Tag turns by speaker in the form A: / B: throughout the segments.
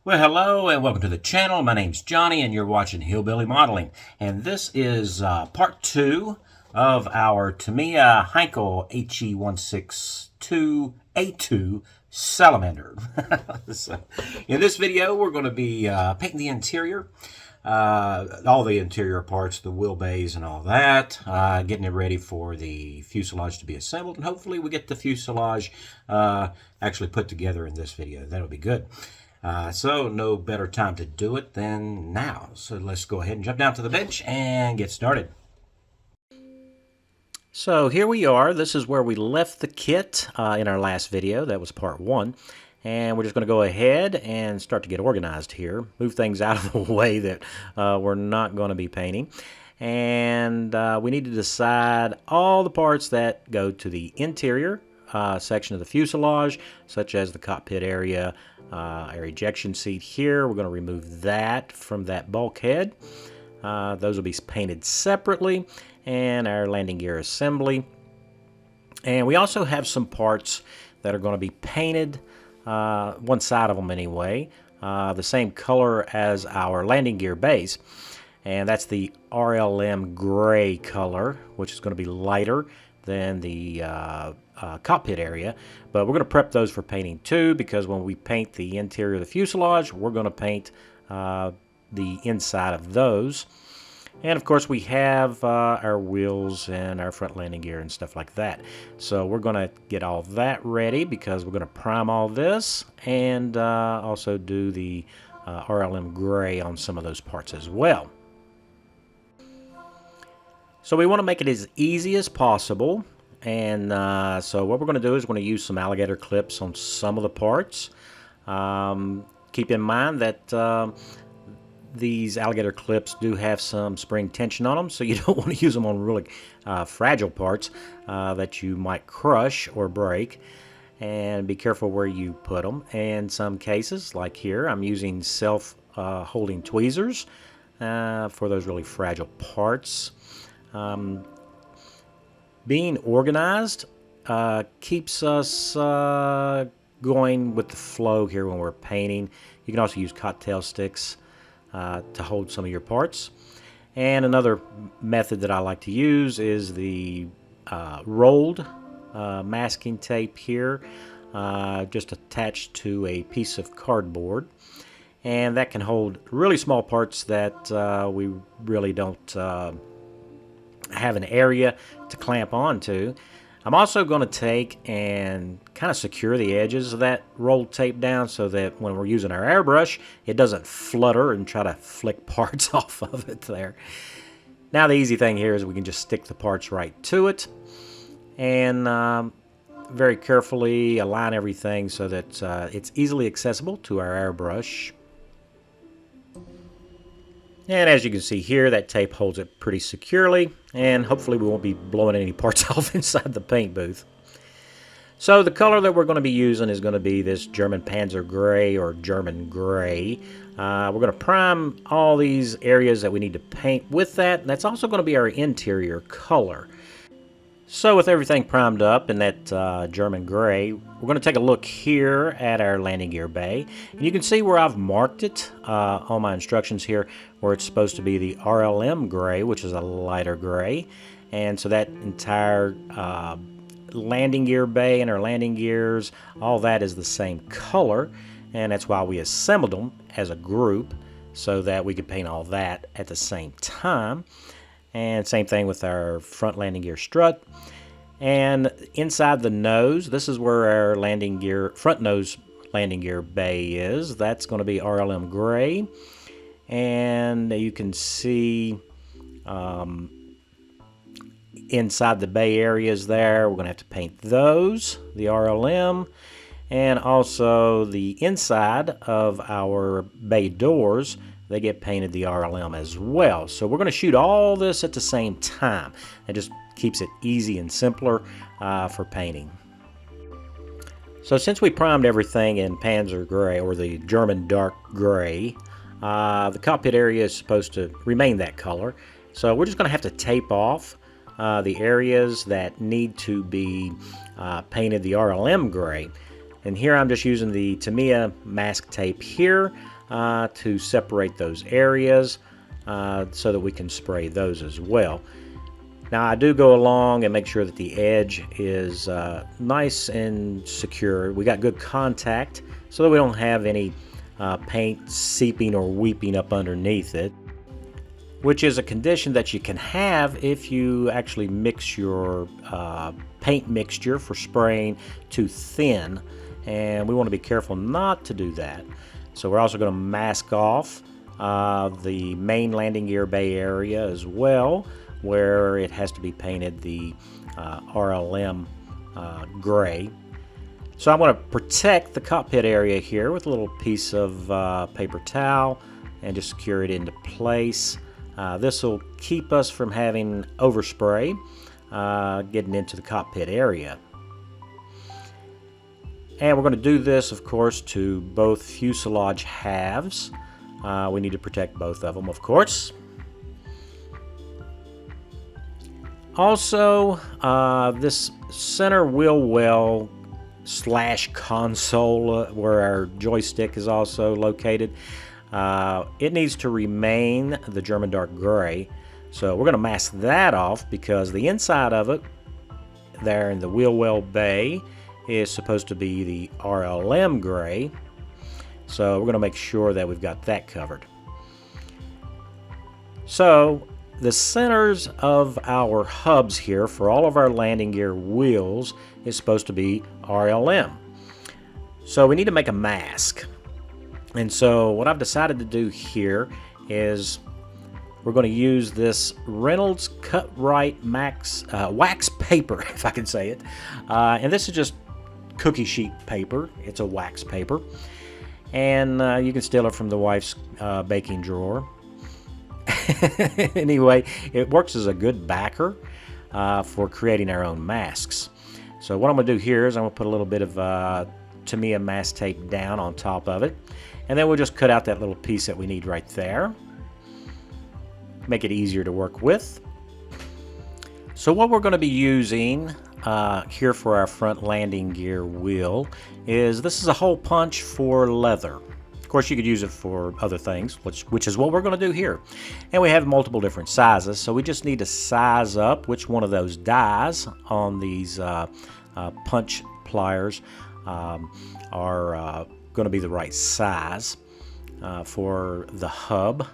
A: Well, hello and welcome to the channel. My name's Johnny and you're watching Hillbilly Modeling. And this is part 2 of our Tamiya Heinkel He162 A-2 Salamander. So, in this video, we're going to be painting the interior, all the interior parts, the wheelbase and all that, getting it ready for the fuselage to be assembled. And hopefully we get the fuselage actually put together in this video. That'll be good. So no better time to do it than now. So let's go ahead and jump down to the bench and get started. So here we are. This is where we left the kit in our last video. That was part 1. And we're just going to go ahead and start to get organized here. Move things out of the way that we're not going to be painting. And we need to decide all the parts that go to the interior section of the fuselage, such as the cockpit area, our ejection seat here. We're going to remove that from that bulkhead. Those will be painted separately, and our landing gear assembly. And we also have some parts that are going to be painted, one side of them anyway, the same color as our landing gear base. And that's the RLM gray color, which is going to be lighter than the cockpit area. But we're going to prep those for painting too, because when we paint the interior of the fuselage, we're going to paint the inside of those. And of course we have our wheels and our front landing gear and stuff like that. So we're going to get all that ready, because we're going to prime all this and also do the RLM gray on some of those parts as well. So we want to make it as easy as possible, and so what we're going to do is we're going to use some alligator clips on some of the parts. Keep in mind that these alligator clips do have some spring tension on them, so you don't want to use them on really fragile parts that you might crush or break. And be careful where you put them. In some cases, like here, I'm using self-holding tweezers for those really fragile parts. Being organized keeps us going with the flow here when we're painting. You can also use cocktail sticks to hold some of your parts. And another method that I like to use is the rolled masking tape here, just attached to a piece of cardboard. And that can hold really small parts that we really don't have an area to clamp onto. I'm also going to take and kind of secure the edges of that rolled tape down, so that when we're using our airbrush, it doesn't flutter and try to flick parts off of it there. Now the easy thing here is we can just stick the parts right to it, and very carefully align everything so that it's easily accessible to our airbrush. And as you can see here, that tape holds it pretty securely, and hopefully we won't be blowing any parts off inside the paint booth. So the color that we're going to be using is going to be this German Panzer Gray, or German Gray. We're going to prime all these areas that we need to paint with that, and that's also going to be our interior color. So with everything primed up in that German Gray, we're going to take a look here at our landing gear bay. And you can see where I've marked it on my instructions here, where it's supposed to be the RLM Gray, which is a lighter gray. And so that entire landing gear bay and our landing gears, all that is the same color. And that's why we assembled them as a group, so that we could paint all that at the same time. And same thing with our front landing gear strut. And inside the nose, this is where our landing gear, front nose landing gear bay is. That's going to be RLM Gray. And you can see inside the bay areas there, we're going to have to paint those, the RLM. And also the inside of our bay doors, they get painted the RLM as well. So we're going to shoot all this at the same time. It just keeps it easy and simpler for painting. So since we primed everything in Panzer Gray, or the German dark gray, the cockpit area is supposed to remain that color. So we're just going to have to tape off the areas that need to be painted the RLM gray. And here I'm just using the Tamiya mask tape here. to separate those areas so that we can spray those as well. Now I do go along and make sure that the edge is nice and secure. We got good contact so that we don't have any paint seeping or weeping up underneath it, which is a condition that you can have if you actually mix your paint mixture for spraying too thin, and we want to be careful not to do that. So we're also going to mask off the main landing gear bay area as well, where it has to be painted the RLM gray. So I'm going to protect the cockpit area here with a little piece of paper towel and just secure it into place. This will keep us from having overspray getting into the cockpit area. And we're going to do this, of course, to both fuselage halves. We need to protect both of them, of course. Also, this center wheel well / console where our joystick is also located, it needs to remain the German dark gray. So we're going to mask that off because the inside of it there in the wheel well bay is supposed to be the RLM gray. So we're going to make sure that we've got that covered. So the centers of our hubs here for all of our landing gear wheels is supposed to be RLM. So we need to make a mask. And so what I've decided to do here is we're going to use this Reynolds Cut Right Max wax paper, if I can say it. And this is just cookie sheet paper. It's a wax paper. And you can steal it from the wife's baking drawer. Anyway, it works as a good backer for creating our own masks. So what I'm going to do here is I'm going to put a little bit of Tamiya mask tape down on top of it. And then we'll just cut out that little piece that we need right there. Make it easier to work with. So what we're going to be using here for our front landing gear wheel is this is a hole punch for leather. Of course, you could use it for other things, which is what we're going to do here. And we have multiple different sizes, so we just need to size up which one of those dies on these punch pliers are going to be the right size for the hub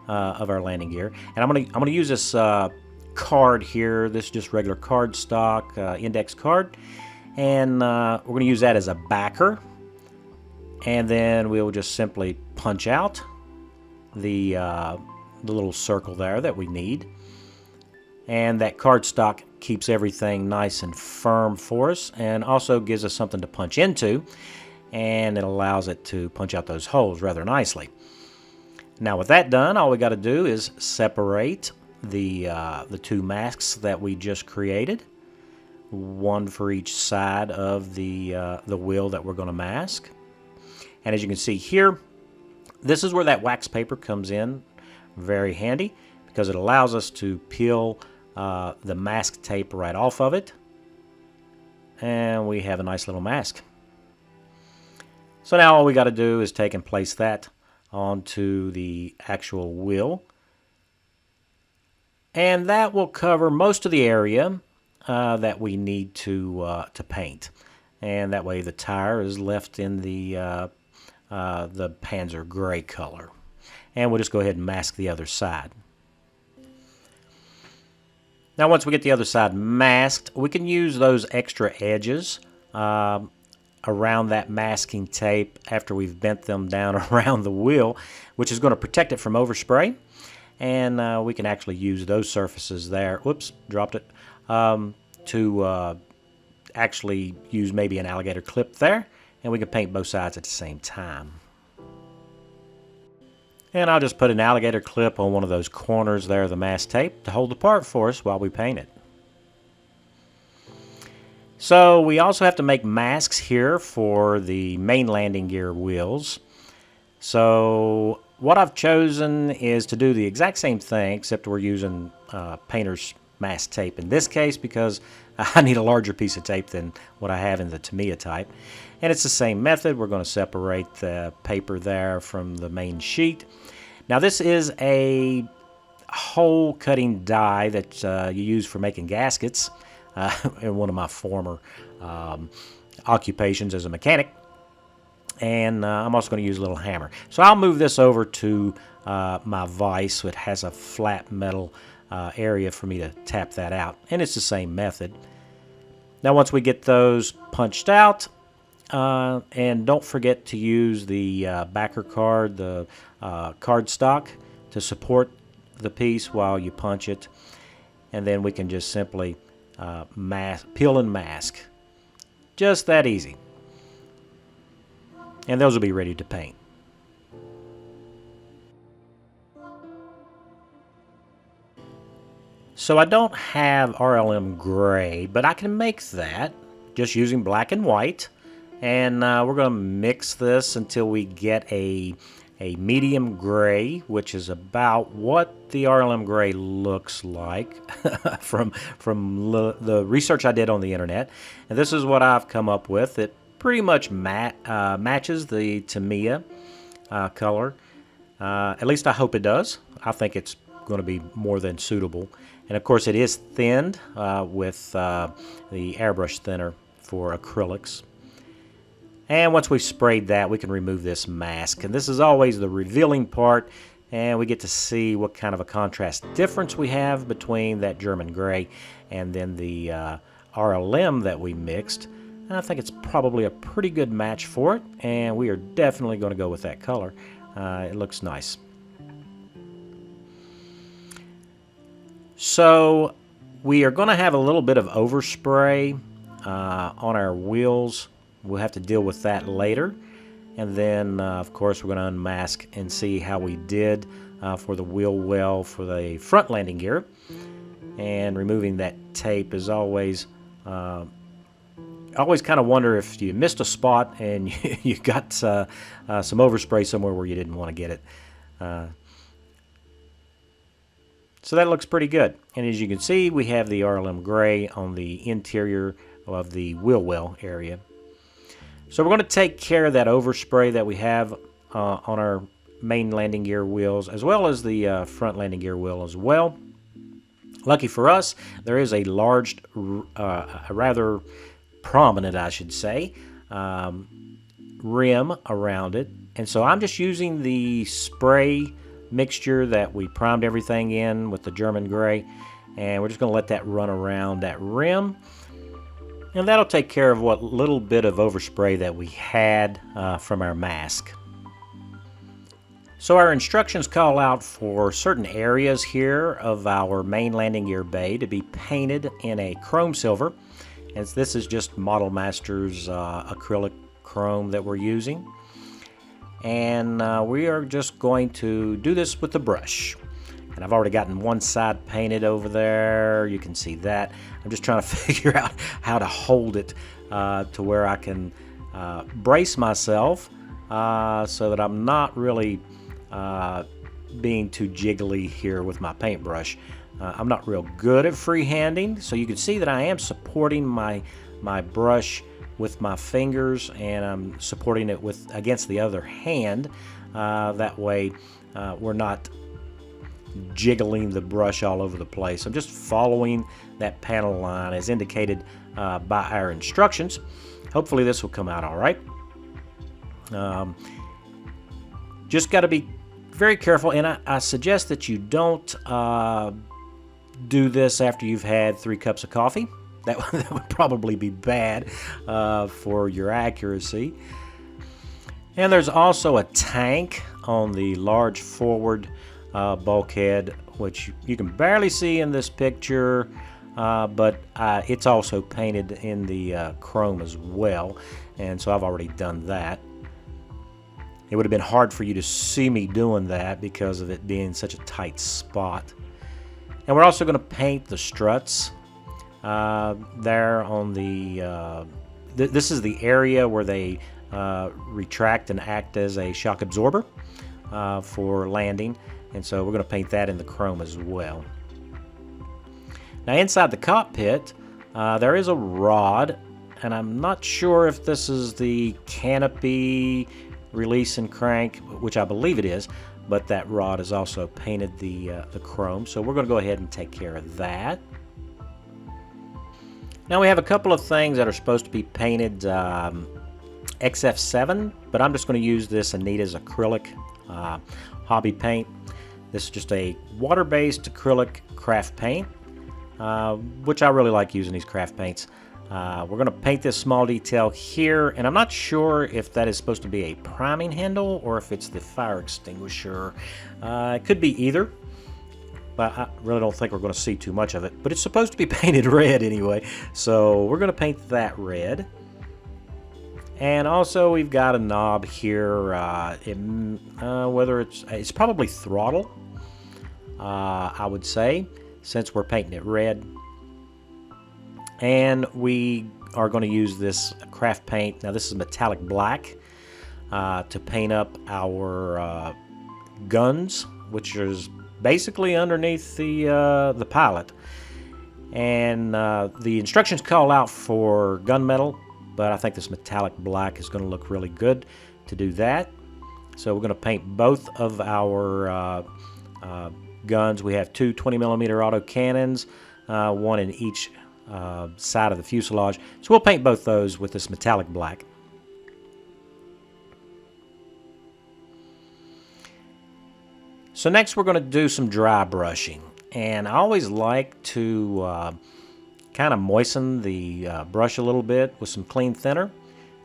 A: of our landing gear. And I'm going to use this card here. This is just regular card stock index card, and we're going to use that as a backer. And then we'll just simply punch out the little circle there that we need. And that cardstock keeps everything nice and firm for us, and also gives us something to punch into, and it allows it to punch out those holes rather nicely. Now with that done, all we got to do is separate the two masks that we just created, one for each side of the wheel that we're going to mask. And as you can see here, this is where that wax paper comes in very handy, because it allows us to peel the mask tape right off of it, and we have a nice little mask. So now all we got to do is take and place that onto the actual wheel, and that will cover most of the area that we need to paint. And that way the tire is left in the Panzer gray color. And we'll just go ahead and mask the other side. Now once we get the other side masked, we can use those extra edges around that masking tape after we've bent them down around the wheel, which is going to protect it from overspray. And we can actually use those surfaces there, whoops, dropped it, to actually use maybe an alligator clip there, and we can paint both sides at the same time. And I'll just put an alligator clip on one of those corners there of the mask tape to hold the part for us while we paint it. So we also have to make masks here for the main landing gear wheels. So what I've chosen is to do the exact same thing, except we're using painter's mask tape in this case because I need a larger piece of tape than what I have in the Tamiya type. And it's the same method. We're going to separate the paper there from the main sheet. Now this is a hole cutting die that you use for making gaskets in one of my former occupations as a mechanic. And I'm also going to use a little hammer. So I'll move this over to my vise so it has a flat metal area for me to tap that out. And it's the same method. Now once we get those punched out, and don't forget to use the backer card, the cardstock, to support the piece while you punch it. And then we can just simply peel and mask. Just that easy. And those will be ready to paint. So I don't have RLM gray, but I can make that just using black and white. And we're going to mix this until we get a medium gray, which is about what the RLM gray looks like from the research I did on the internet. And this is what I've come up with. It pretty much matches the Tamiya color. At least I hope it does. I think it's going to be more than suitable. And of course it is thinned with the airbrush thinner for acrylics. And once we've sprayed that, we can remove this mask. And this is always the revealing part, and we get to see what kind of a contrast difference we have between that German gray and then the RLM that we mixed. And I think it's probably a pretty good match for it, and we are definitely going to go with that color. It looks nice. So we are going to have a little bit of overspray on our wheels. We'll have to deal with that later. And then, of course, we're going to unmask and see how we did for the wheel well for the front landing gear. And removing that tape is always... I always kind of wonder if you missed a spot and you got some overspray somewhere where you didn't want to get it. So that looks pretty good. And as you can see, we have the RLM gray on the interior of the wheel well area. So we're going to take care of that overspray that we have on our main landing gear wheels, as well as the front landing gear wheel as well. Lucky for us, there is a large, a rather prominent, I should say, rim around it. And so I'm just using the spray mixture that we primed everything in with the German gray, and we're just going to let that run around that rim. And that'll take care of what little bit of overspray that we had from our mask. So our instructions call out for certain areas here of our main landing gear bay to be painted in a chrome silver. And this is just Model Master's acrylic chrome that we're using. And we are just going to do this with the brush. And I've already gotten one side painted over there. You can see that. I'm just trying to figure out how to hold it to where I can brace myself so that I'm not really being too jiggly here with my paintbrush. I'm not real good at freehanding, so you can see that I am supporting my brush with my fingers, and I'm supporting it against the other hand. That way we're not jiggling the brush all over the place. I'm just following that panel line as indicated by our instructions. Hopefully this will come out all right. Just got to be very careful, and I suggest that you don't do this after you've had 3 cups of coffee. That would probably be bad for your accuracy. And there's also a tank on the large forward bulkhead, which you can barely see in this picture, but it's also painted in the chrome as well, and so I've already done that. It would have been hard for you to see me doing that because of it being such a tight spot. And we're also going to paint the struts there on the this is the area where they retract and act as a shock absorber for landing, and so we're going to paint that in the chrome as well. Now inside the cockpit, there is a rod, and I'm not sure if this is the canopy release and crank, which I believe it is, but that rod is also painted the chrome, so we're going to go ahead and take care of that. Now we have a couple of things that are supposed to be painted XF7, but I'm just going to use this Anita's acrylic hobby paint. This is just a water-based acrylic craft paint, which I really like using these craft paints. We're going to paint this small detail here, and I'm not sure if that is supposed to be a priming handle or if it's the fire extinguisher. It could be either, but I really don't think we're going to see too much of it. But it's supposed to be painted red anyway, so we're going to paint that red. And also we've got a knob here, whether it's probably throttle, I would say, since we're painting it red. And we are going to use this craft paint. Now this is metallic black to paint up our guns, which is basically underneath the pilot. And the instructions call out for gunmetal, but I think this metallic black is going to look really good to do that. So we're going to paint both of our guns. We have two 20mm autocannons, one in each side of the fuselage. So we'll paint both those with this metallic black. So next we're going to do some dry brushing, and I always like to kind of moisten the brush a little bit with some clean thinner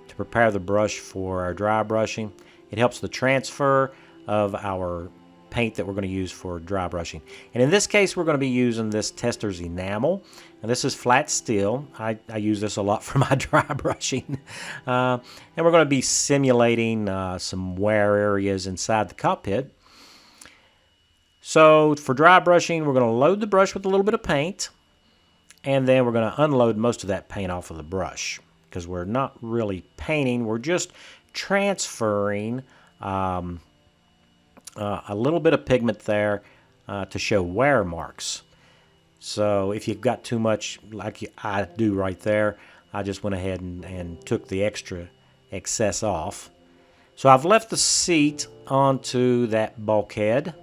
A: to prepare the brush for our dry brushing. It helps the transfer of our paint that we're going to use for dry brushing. And in this case we're going to be using this Tester's enamel, and this is flat steel. I use this a lot for my dry brushing. And we're going to be simulating some wear areas inside the cockpit. So for dry brushing, we're going to load the brush with a little bit of paint, and then we're going to unload most of that paint off of the brush, because we're not really painting, we're just transferring a little bit of pigment there to show wear marks. So if you've got too much, like I do right there, I just went ahead and took the extra excess off. So I've left the seat onto that bulkhead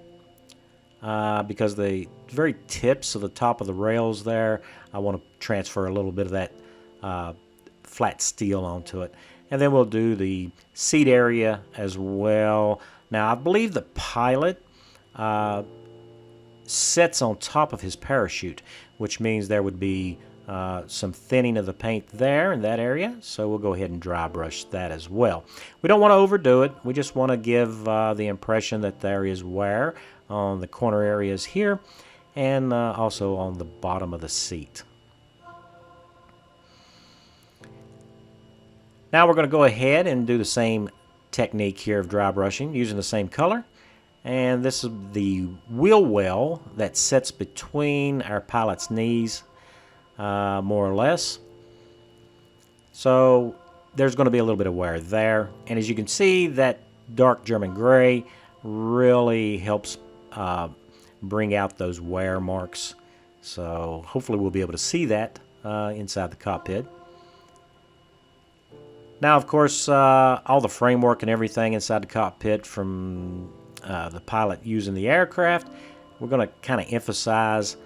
A: because the very tips of the top of the rails there, I want to transfer a little bit of that flat steel onto it. And then we'll do the seat area as well. Now I believe the pilot sits on top of his parachute, which means there would be some thinning of the paint there in that area, so we'll go ahead and dry brush that as well. We don't want to overdo it, we just want to give the impression that there is wear on the corner areas here and also on the bottom of the seat. Now we're going to go ahead and do the same technique here of dry brushing using the same color. And this is the wheel well that sits between our pilot's knees, more or less. So there's going to be a little bit of wear there. And as you can see, that dark German gray really helps bring out those wear marks. So hopefully we'll be able to see that inside the cockpit. Now, of course, all the framework and everything inside the cockpit from the pilot using the aircraft, we're going to kind of emphasize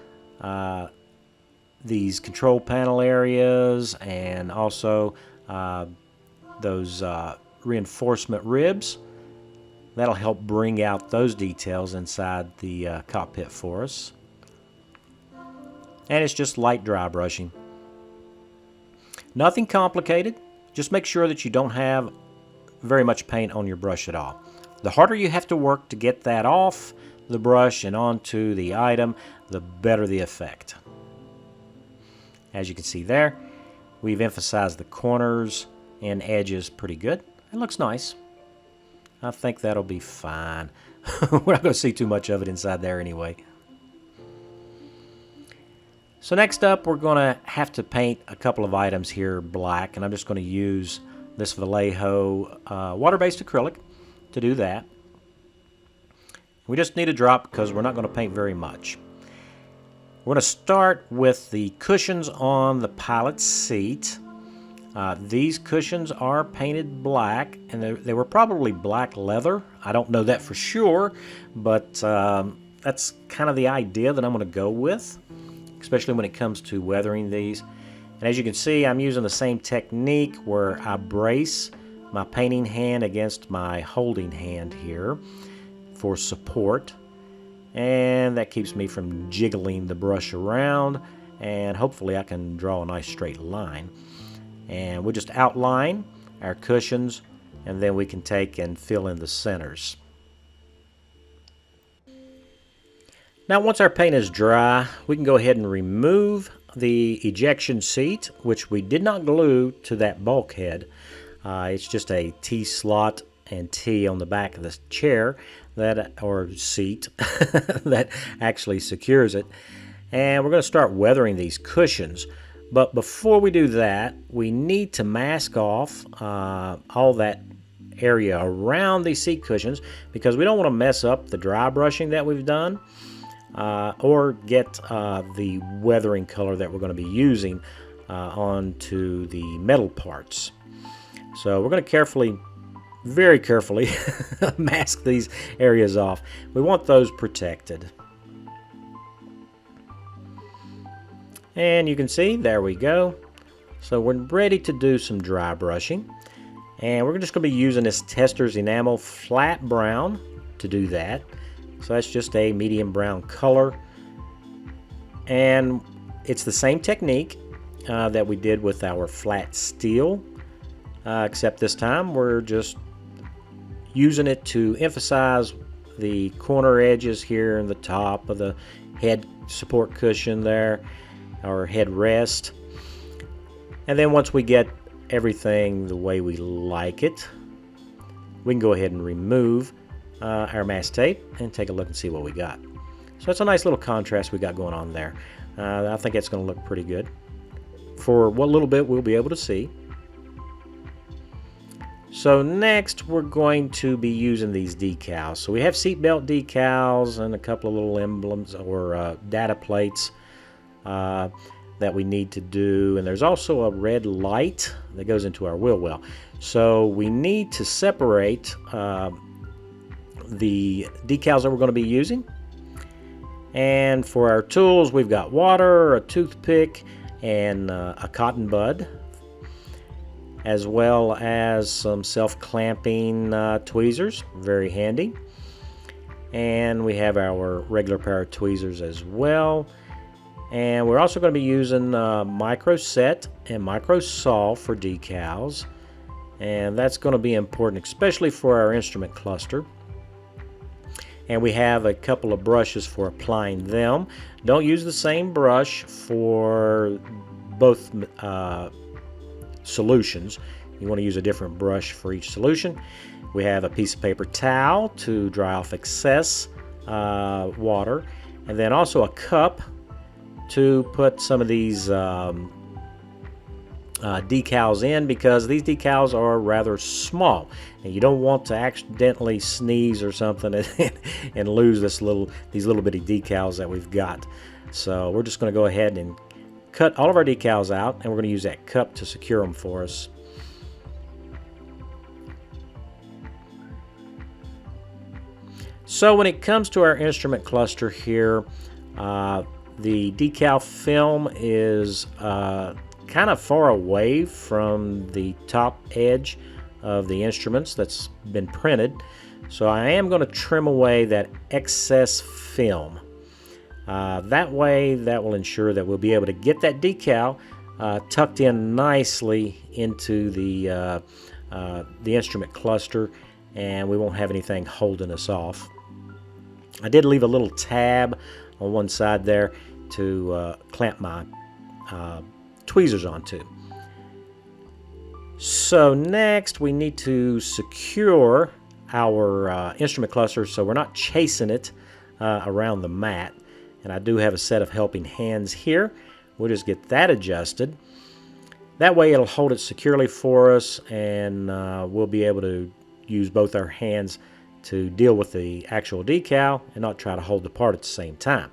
A: these control panel areas and also those reinforcement ribs. That'll help bring out those details inside the cockpit for us. And it's just light dry brushing. Nothing complicated. Just make sure that you don't have very much paint on your brush at all. The harder you have to work to get that off the brush and onto the item, the better the effect. As you can see there, we've emphasized the corners and edges pretty good. It looks nice. I think that'll be fine. We're not going to see too much of it inside there anyway. So next up, we're going to have to paint a couple of items here black, and I'm just going to use this Vallejo water-based acrylic to do that. We just need a drop because we're not going to paint very much. We're going to start with the cushions on the pilot's seat. These cushions are painted black, and they were probably black leather. I don't know that for sure, but that's kind of the idea that I'm going to go with, especially when it comes to weathering these. And as you can see, I'm using the same technique where I brace my painting hand against my holding hand here for support. And that keeps me from jiggling the brush around, and hopefully I can draw a nice straight line. And we'll just outline our cushions, and then we can take and fill in the centers. Now once our paint is dry, we can go ahead and remove the ejection seat, which we did not glue to that bulkhead. It's just a T-slot and T on the back of the chair or seat that actually secures it. And we're going to start weathering these cushions. But before we do that, we need to mask off all that area around these seat cushions, because we don't want to mess up the dry brushing that we've done or get the weathering color that we're going to be using onto the metal parts. So we're going to carefully, very carefully mask these areas off. We want those protected. And you can see, there we go. So we're ready to do some dry brushing. And we're just going to be using this Testors Enamel Flat Brown to do that. So that's just a medium brown color. And it's the same technique that we did with our flat steel. Except this time we're just using it to emphasize the corner edges here and the top of the head support cushion there, our headrest. And then once we get everything the way we like it, we can go ahead and remove our mask tape and take a look and see what we got. So it's a nice little contrast we got going on there. I think it's going to look pretty good for what little bit we'll be able to see. So next we're going to be using these decals. So we have seatbelt decals and a couple of little emblems or data plates that we need to do. And there's also a red light that goes into our wheel well. So we need to separate the decals that we're going to be using. And for our tools, we've got water, a toothpick, and a cotton bud, as well as some self-clamping tweezers, very handy. And we have our regular pair of tweezers as well. And we're also going to be using micro set and micro saw for decals. And that's going to be important, especially for our instrument cluster. And we have a couple of brushes for applying them. Don't use the same brush for both solutions. You want to use a different brush for each solution. We have a piece of paper towel to dry off excess water, and then also a cup to put some of these decals in, because these decals are rather small and you don't want to accidentally sneeze or something and lose these little bitty decals that we've got. So we're just going to go ahead and cut all of our decals out, and we're going to use that cup to secure them for us. So when it comes to our instrument cluster here, the decal film is kind of far away from the top edge of the instruments that's been printed. So I am going to trim away that excess film. That way, that will ensure that we'll be able to get that decal tucked in nicely into the instrument cluster, and we won't have anything holding us off. I did leave a little tab on one side there to clamp my tweezers onto. So next we need to secure our instrument cluster so we're not chasing it around the mat. And I do have a set of helping hands here. We'll just get that adjusted. That way it'll hold it securely for us, and we'll be able to use both our hands to deal with the actual decal and not try to hold the part at the same time.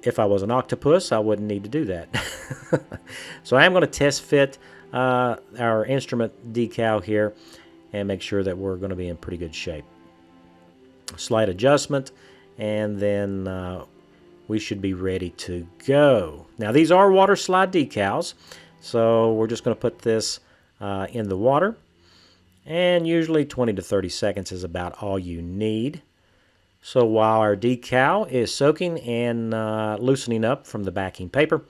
A: if I was an octopus, I wouldn't need to do that. So I am going to test fit our instrument decal here and make sure that we're going to be in pretty good shape. Slight adjustment, and then we should be ready to go. Now these are water slide decals, so we're just going to put this in the water, and usually 20 to 30 seconds is about all you need. So while our decal is soaking and loosening up from the backing paper,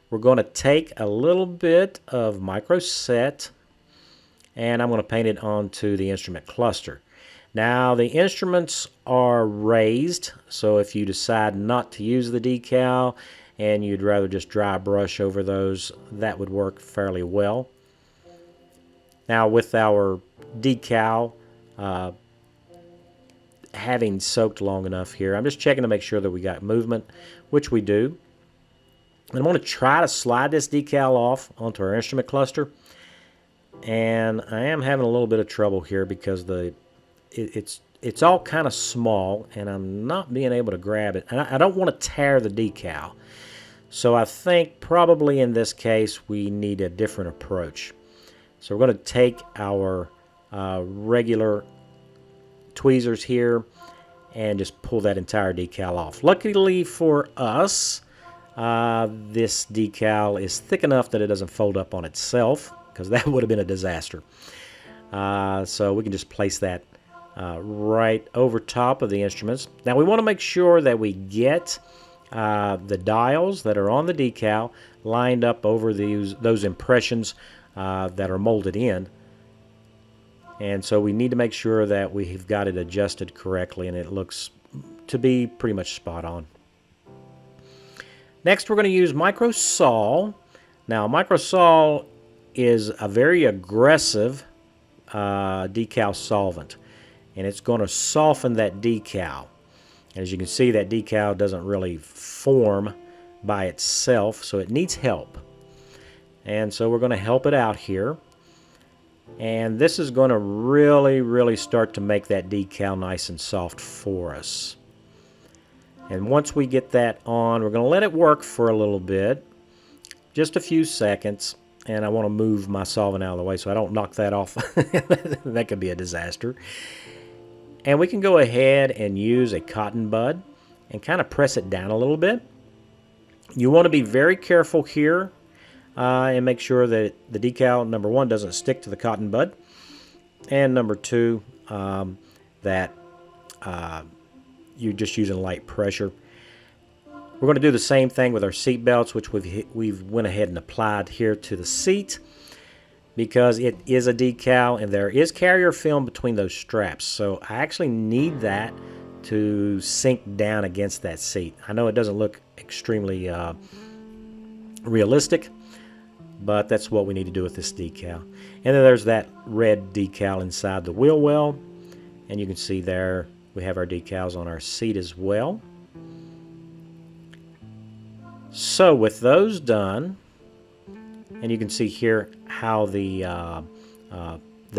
A: we're going to take a little bit of micro set, and I'm going to paint it onto the instrument cluster. Now the instruments are raised, so if you decide not to use the decal and you'd rather just dry brush over those, that would work fairly well. Now with our decal having soaked long enough here, I'm just checking to make sure that we got movement, which we do. And I'm going to try to slide this decal off onto our instrument cluster, and I am having a little bit of trouble here because it's all kind of small and I'm not being able to grab it, and I don't want to tear the decal. So I think probably in this case we need a different approach. So we're going to take our regular tweezers here and just pull that entire decal off. Luckily for us, this decal is thick enough that it doesn't fold up on itself, because that would have been a disaster. So we can just place that right over top of the instruments. Now we want to make sure that we get the dials that are on the decal lined up over those impressions that are molded in. And so we need to make sure that we've got it adjusted correctly, and it looks to be pretty much spot on. Next, we're going to use micro sol. Now micro sol is a very aggressive decal solvent, and it's going to soften that decal. As you can see, that decal doesn't really form by itself, so it needs help. And so we're going to help it out here. And this is going to really start to make that decal nice and soft for us. And once we get that on, we're going to let it work for a little bit, just a few seconds. And I want to move my solvent out of the way so I don't knock that off. That could be a disaster. And we can go ahead and use a cotton bud and kind of press it down a little bit. You want to be very careful here and make sure that the decal, number one, doesn't stick to the cotton bud, and number two, that you're just using light pressure. We're going to do the same thing with our seat belts, which we've went ahead and applied here to the seat, because it is a decal and there is carrier film between those straps. So I actually need that to sink down against that seat. I know it doesn't look extremely realistic, but that's what we need to do with this decal. And then there's that red decal inside the wheel well, and you can see there we have our decals on our seat as well. So with those done, and you can see here how the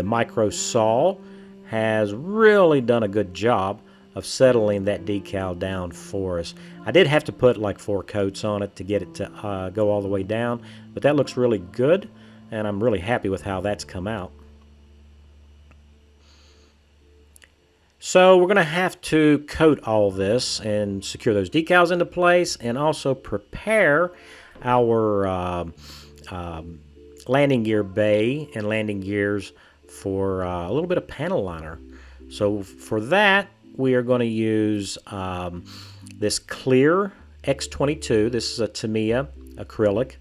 A: micro sol has really done a good job of settling that decal down for us. I did have to put like 4 coats on it to get it to go all the way down, but that looks really good, and I'm really happy with how that's come out. So we're going to have to coat all this and secure those decals into place, and also prepare our landing gear bay and landing gears for a little bit of panel liner. So for that, we are going to use this clear X22. This is a Tamiya acrylic,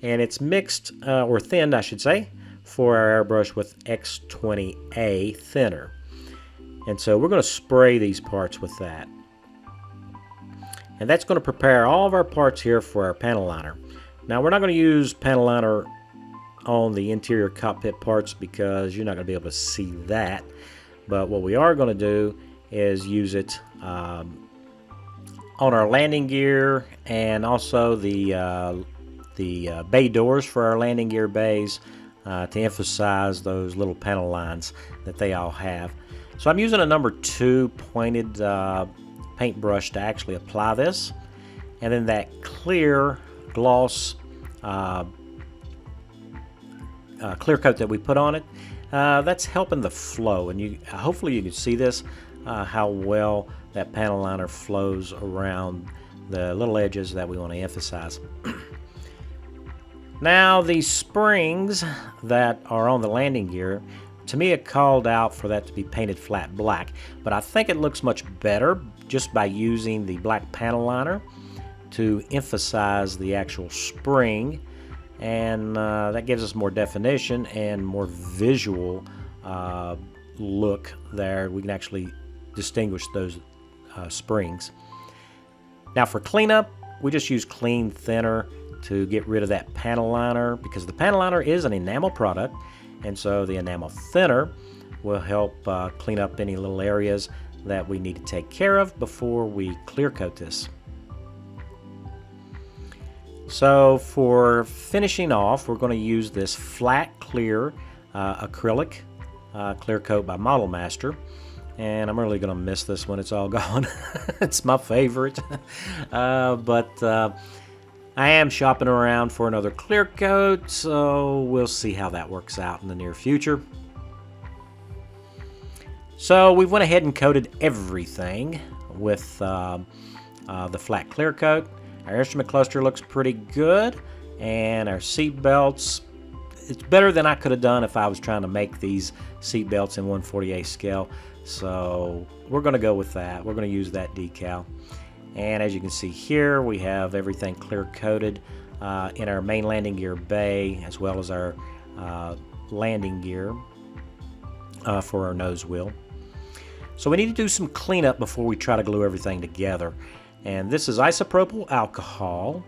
A: and it's mixed, or thinned I should say, for our airbrush with X20A thinner. And so we're going to spray these parts with that. And that's going to prepare all of our parts here for our panel liner. Now we're not going to use panel liner on the interior cockpit parts because you're not going to be able to see that. But what we are going to do is use it on our landing gear, and also the bay doors for our landing gear bays, to emphasize those little panel lines that they all have. So I'm using a number 2 pointed paintbrush to actually apply this, and then that clear gloss clear coat that we put on it, that's helping the flow. And hopefully you can see this, how well that panel liner flows around the little edges that we want to emphasize. Now these springs that are on the landing gear, Tamiya called out for that to be painted flat black, but I think it looks much better just by using the black panel liner to emphasize the actual spring, and that gives us more definition and more visual look there. We can actually distinguish those springs. Now for cleanup, we just use clean thinner to get rid of that panel liner, because the panel liner is an enamel product, and so the enamel thinner will help clean up any little areas that we need to take care of before we clear coat this. So for finishing off, we're going to use this flat clear acrylic clear coat by Model Master, and I'm really going to miss this when it's all gone. It's my favorite. But I am shopping around for another clear coat, so we'll see how that works out in the near future. So we went ahead and coated everything with the flat clear coat. Our instrument cluster looks pretty good, and our seat belts, it's better than I could have done if I was trying to make these seat belts in 1/48 scale. So we're going to go with that. We're going to use that decal. And as you can see here, we have everything clear coated in our main landing gear bay, as well as our landing gear for our nose wheel. So we need to do some cleanup before we try to glue everything together. And this is isopropyl alcohol,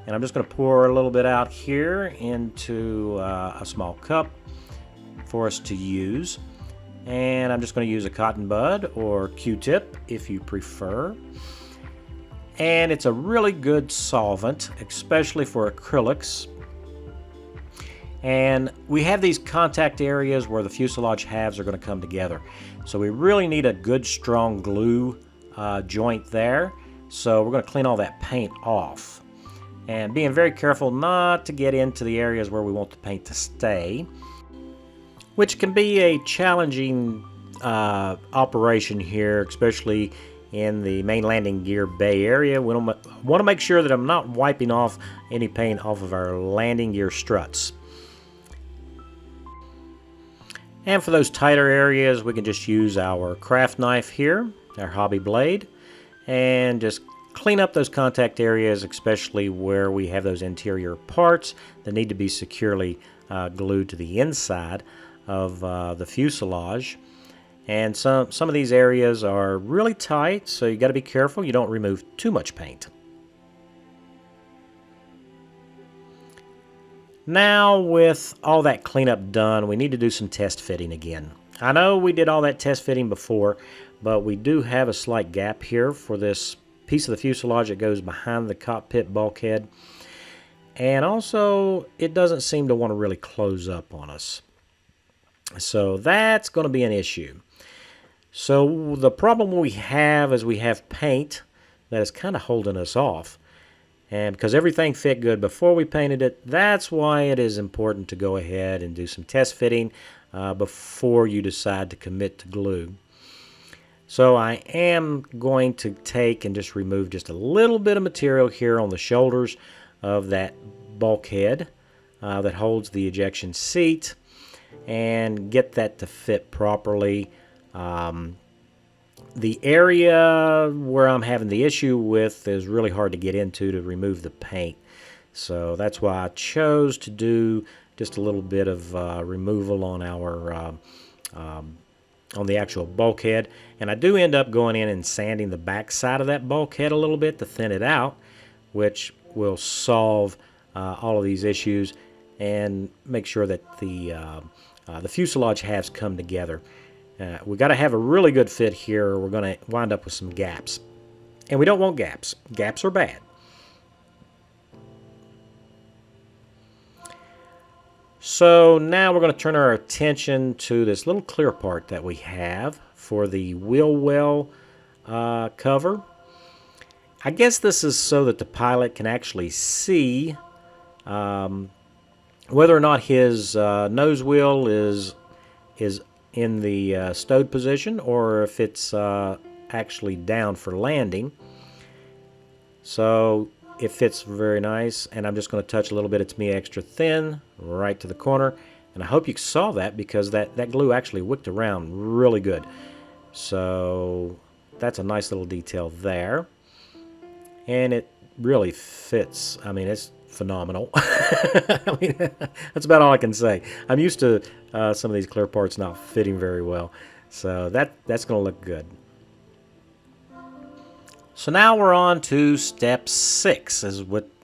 A: and I'm just going to pour a little bit out here into a small cup for us to use. And I'm just going to use a cotton bud or Q-tip if you prefer. And it's a really good solvent, especially for acrylics. And we have these contact areas where the fuselage halves are going to come together. So we really need a good strong glue joint there. So we're going to clean all that paint off. And being very careful not to get into the areas where we want the paint to stay, which can be a challenging operation here, especially in the main landing gear bay area. We want to make sure that I'm not wiping off any paint off of our landing gear struts. And for those tighter areas, we can just use our craft knife here, our hobby blade, and just clean up those contact areas, especially where we have those interior parts that need to be securely glued to the inside of the fuselage. And some of these areas are really tight, so you got to be careful you don't remove too much paint. Now with all that cleanup done, we need to do some test fitting again. I know we did all that test fitting before, but we do have a slight gap here for this piece of the fuselage that goes behind the cockpit bulkhead. And also, it doesn't seem to want to really close up on us. So that's going to be an issue. So the problem we have is we have paint that is kind of holding us off. And because everything fit good before we painted it, that's why it is important to go ahead and do some test fitting before you decide to commit to glue. So I am going to take and just remove just a little bit of material here on the shoulders of that bulkhead that holds the ejection seat and get that to fit properly. The area where I'm having the issue with is really hard to get into to remove the paint. So that's why I chose to do just a little bit of removal on our on the actual bulkhead. And I do end up going in and sanding the back side of that bulkhead a little bit to thin it out, which will solve all of these issues and make sure that the fuselage halves come together. We got to have a really good fit here, or we're going to wind up with some gaps. And we don't want gaps. Gaps are bad. So now we're going to turn our attention to this little clear part that we have for the wheel well cover. I guess this is so that the pilot can actually see whether or not his nose wheel is in the stowed position or if it's actually down for landing. So it fits very nice, and I'm just going to touch a little bit of Tamiya Extra Thin right to the corner, and I hope you saw that because that glue actually wicked around really good. So that's a nice little detail there, and it really fits. I mean, it's phenomenal. I mean, that's about all I can say. I'm used to some of these clear parts not fitting very well, so that's going to look good. So now we're on to step 6.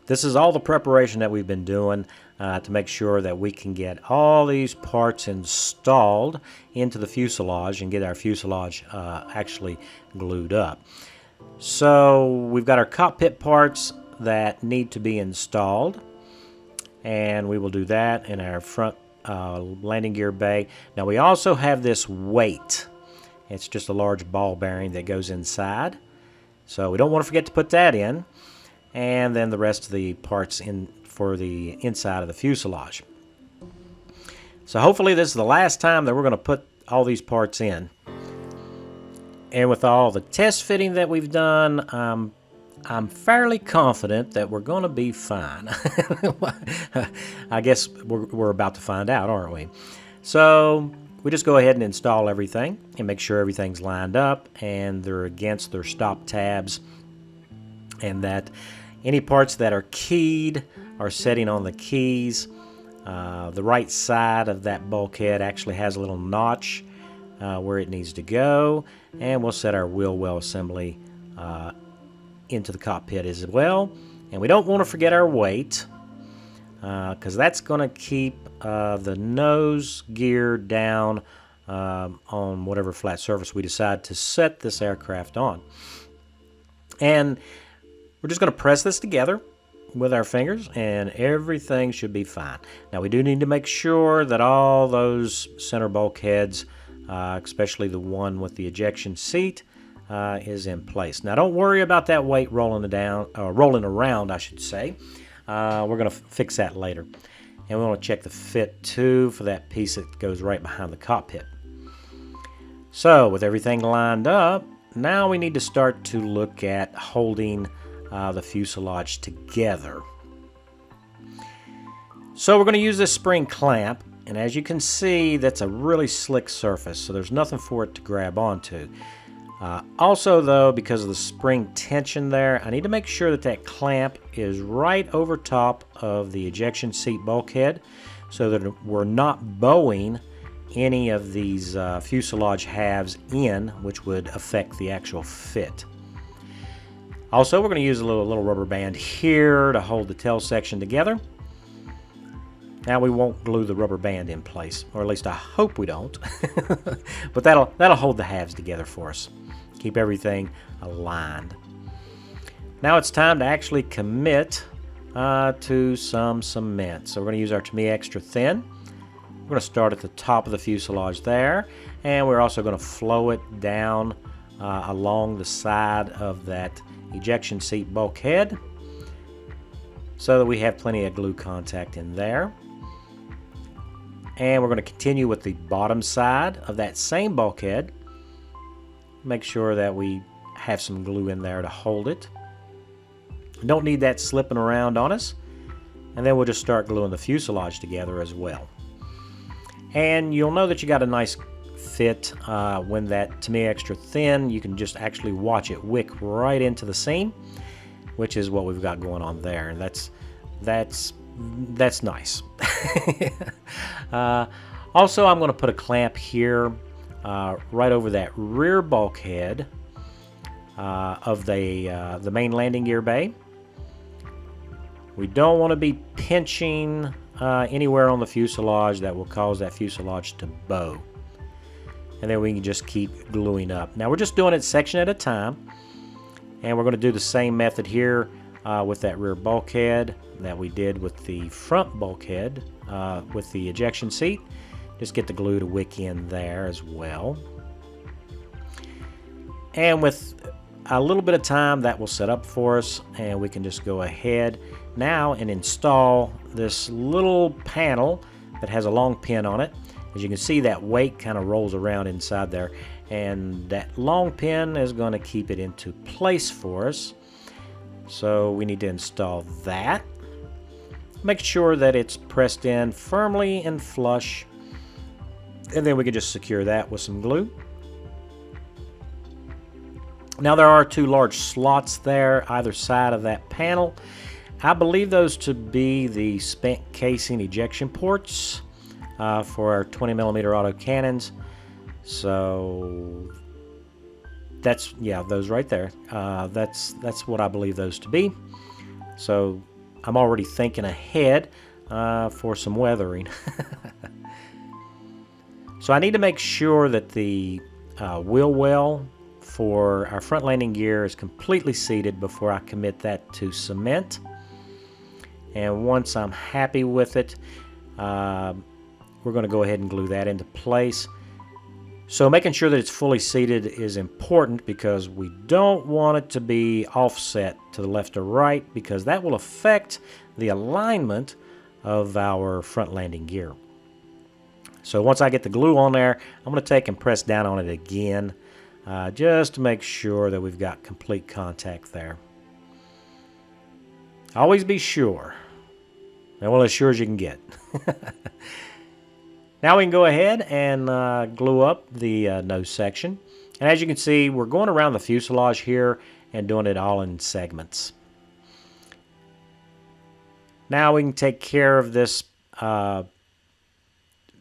A: This is all the preparation that we've been doing to make sure that we can get all these parts installed into the fuselage and get our fuselage actually glued up. So we've got our cockpit parts that need to be installed, and we will do that in our front landing gear bay. Now we also have this weight. It's just a large ball bearing that goes inside. So we don't want to forget to put that in, and then the rest of the parts in for the inside of the fuselage. So hopefully this is the last time that we're going to put all these parts in. And with all the test fitting that we've done, I'm fairly confident that we're going to be fine. I guess we're about to find out, aren't we? So we just go ahead and install everything and make sure everything's lined up and they're against their stop tabs, and that any parts that are keyed are setting on the keys. The right side of that bulkhead actually has a little notch where it needs to go, and we'll set our wheel well assembly into the cockpit as well. And we don't want to forget our weight, because that's going to keep the nose gear down on whatever flat surface we decide to set this aircraft on. And we're just going to press this together with our fingers, and everything should be fine. Now we do need to make sure that all those center bulkheads, especially the one with the ejection seat, is in place. Now don't worry about that weight rolling around, I should say. We're going to fix that later. And we want to check the fit too for that piece that goes right behind the cockpit. So with everything lined up, now we need to start to look at holding the fuselage together. So we're going to use this spring clamp, and as you can see, that's a really slick surface, so there's nothing for it to grab onto. Also though, because of the spring tension there, I need to make sure that that clamp is right over top of the ejection seat bulkhead so that we're not bowing any of these fuselage halves in, which would affect the actual fit. Also, we're going to use a little rubber band here to hold the tail section together. Now we won't glue the rubber band in place, or at least I hope we don't. But that'll hold the halves together for us. Keep everything aligned. Now it's time to actually commit to some cement. So we're going to use our Tamiya Extra Thin. We're going to start at the top of the fuselage there, and we're also going to flow it down along the side of that ejection seat bulkhead so that we have plenty of glue contact in there. And we're going to continue with the bottom side of that same bulkhead. Make sure that we have some glue in there to hold it. Don't need that slipping around on us. And then we'll just start gluing the fuselage together as well. And you'll know that you got a nice fit when that Tamiya Extra Thin, you can just actually watch it wick right into the seam, which is what we've got going on there. And that's nice. Also, I'm going to put a clamp here right over that rear bulkhead of the main landing gear bay. We don't want to be pinching anywhere on the fuselage that will cause that fuselage to bow. And then we can just keep gluing up. Now we're just doing it section at a time, and we're going to do the same method here with that rear bulkhead that we did with the front bulkhead with the ejection seat. Just get the glue to wick in there as well. And with a little bit of time that will set up for us, and we can just go ahead now and install this little panel that has a long pin on it. As you can see, that weight kind of rolls around inside there, and that long pin is going to keep it into place for us. So we need to install that. Make sure that it's pressed in firmly and flush, and then we can just secure that with some glue. Now there are two large slots there either side of that panel. I believe those to be the spent casing ejection ports for our 20mm autocannons. So that's, yeah, those right there. That's what I believe those to be. So I'm already thinking ahead for some weathering. So I need to make sure that the wheel well for our front landing gear is completely seated before I commit that to cement. And once I'm happy with it, we're going to go ahead and glue that into place. So making sure that it's fully seated is important because we don't want it to be offset to the left or right, because that will affect the alignment of our front landing gear. So once I get the glue on there, I'm going to take and press down on it again just to make sure that we've got complete contact there. Always be sure. And well, as sure as you can get. Now we can go ahead and glue up the nose section. And as you can see, we're going around the fuselage here and doing it all in segments. Now we can take care of this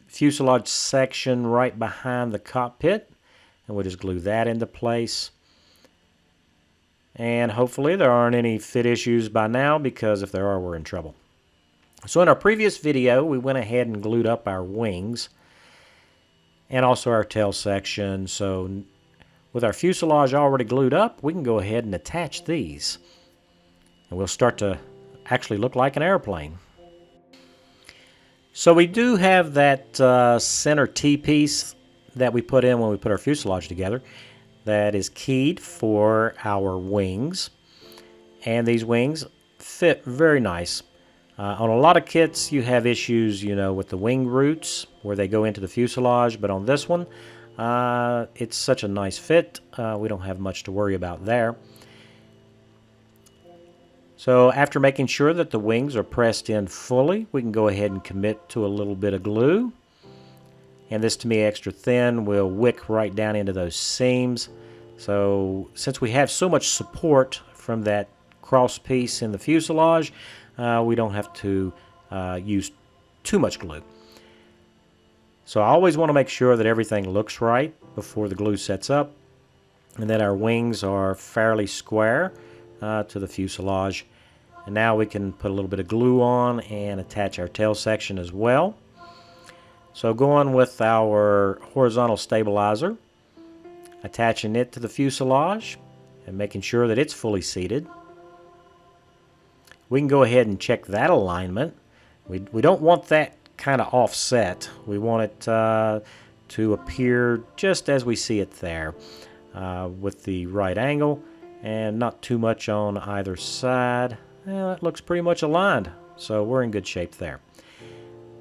A: fuselage section right behind the cockpit, and we'll just glue that into place. And hopefully there aren't any fit issues by now, because if there are, we're in trouble. So in our previous video, we went ahead and glued up our wings and also our tail section. So with our fuselage already glued up, we can go ahead and attach these, and we'll start to actually look like an airplane. So we do have that center T-piece that we put in when we put our fuselage together that is keyed for our wings, and these wings fit very nice. On a lot of kits you have issues, you know, with the wing roots where they go into the fuselage, but on this one it's such a nice fit, we don't have much to worry about there. So after making sure that the wings are pressed in fully, we can go ahead and commit to a little bit of glue. And this Tamiya extra thin will wick right down into those seams. So since we have so much support from that cross piece in the fuselage, we don't have to use too much glue. So I always want to make sure that everything looks right before the glue sets up, and that our wings are fairly square to the fuselage. And now we can put a little bit of glue on and attach our tail section as well. So going with our horizontal stabilizer, attaching it to the fuselage and making sure that it's fully seated. We can go ahead and check that alignment. We don't want that kind of offset. We want it to appear just as we see it there, with the right angle and not too much on either side. Well, it looks pretty much aligned, so we're in good shape there.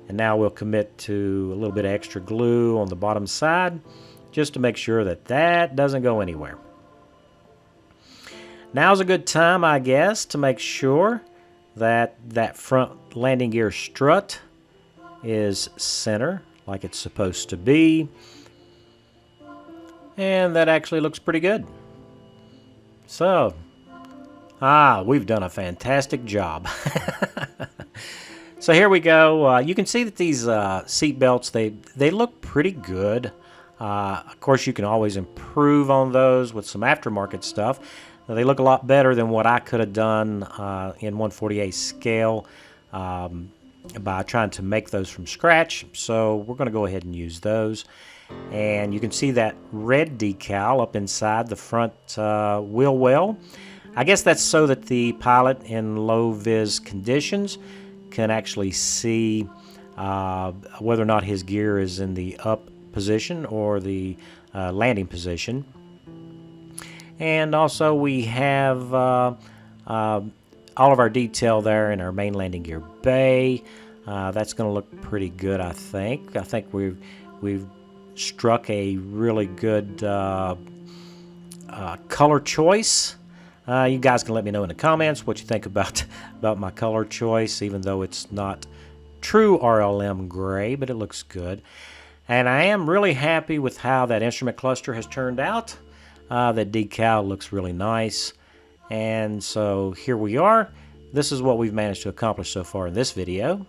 A: And now we'll commit to a little bit of extra glue on the bottom side just to make sure that that doesn't go anywhere. Now's a good time, I guess, to make sure that that front landing gear strut is center like it's supposed to be. And that actually looks pretty good. So, we've done a fantastic job. So here we go. You can see that these seat belts, they look pretty good. Of course, you can always improve on those with some aftermarket stuff. They look a lot better than what I could have done in 1/48 scale by trying to make those from scratch. So we're going to go ahead and use those. And you can see that red decal up inside the front wheel well. I guess that's so that the pilot in low-vis conditions can actually see whether or not his gear is in the up position or the landing position. And also we have all of our detail there in our main landing gear bay. That's going to look pretty good, I think. I think we've struck a really good color choice. You guys can let me know in the comments what you think about my color choice, even though it's not true RLM gray, but it looks good. And I am really happy with how that instrument cluster has turned out. That decal looks really nice. And so here we are. This is what we've managed to accomplish so far in this video.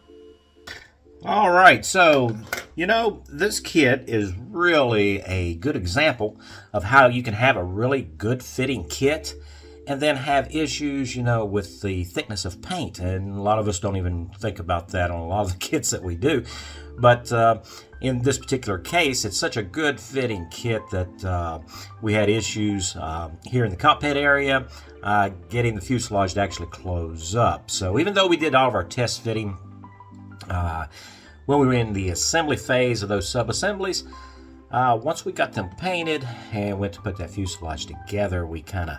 B: All right, so, you know, this kit is really a good example of how you can have a really good fitting kit and then have issues, you know, with the thickness of paint. And a lot of us don't even think about that on a lot of the kits that we do. But in this particular case, it's such a good fitting kit that we had issues here in the cockpit area getting the fuselage to actually close up. So even though we did all of our test fitting when we were in the assembly phase of those sub-assemblies, once we got them painted and went to put that fuselage together, we kind of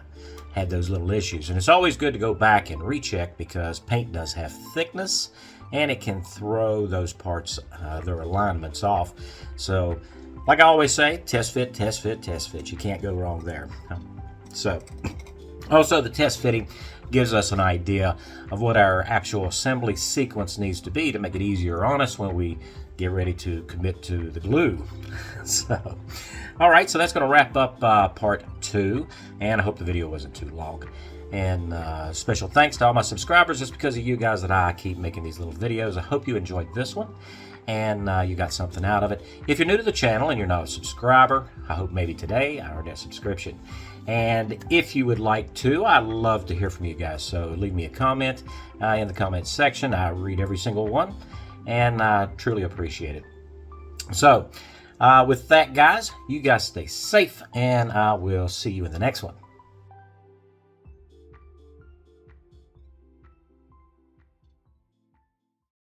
B: had those little issues. And it's always good to go back and recheck because paint does have thickness and it can throw those parts, their alignments off. So, like I always say, test fit, test fit, test fit. You can't go wrong there. So, also the test fitting gives us an idea of what our actual assembly sequence needs to be to make it easier on us when we get ready to commit to the glue. So, all right, so that's going to wrap up part 2, and I hope the video wasn't too long. And special thanks to all my subscribers. It's because of you guys that I keep making these little videos. I hope you enjoyed this one and you got something out of it. If you're new to the channel and you're not a subscriber, I hope maybe today I earned a subscription. And if you would like to, I'd love to hear from you guys. So leave me a comment in the comments section. I read every single one, and I truly appreciate it. So with that, guys, you guys stay safe, and I will see you in the next one.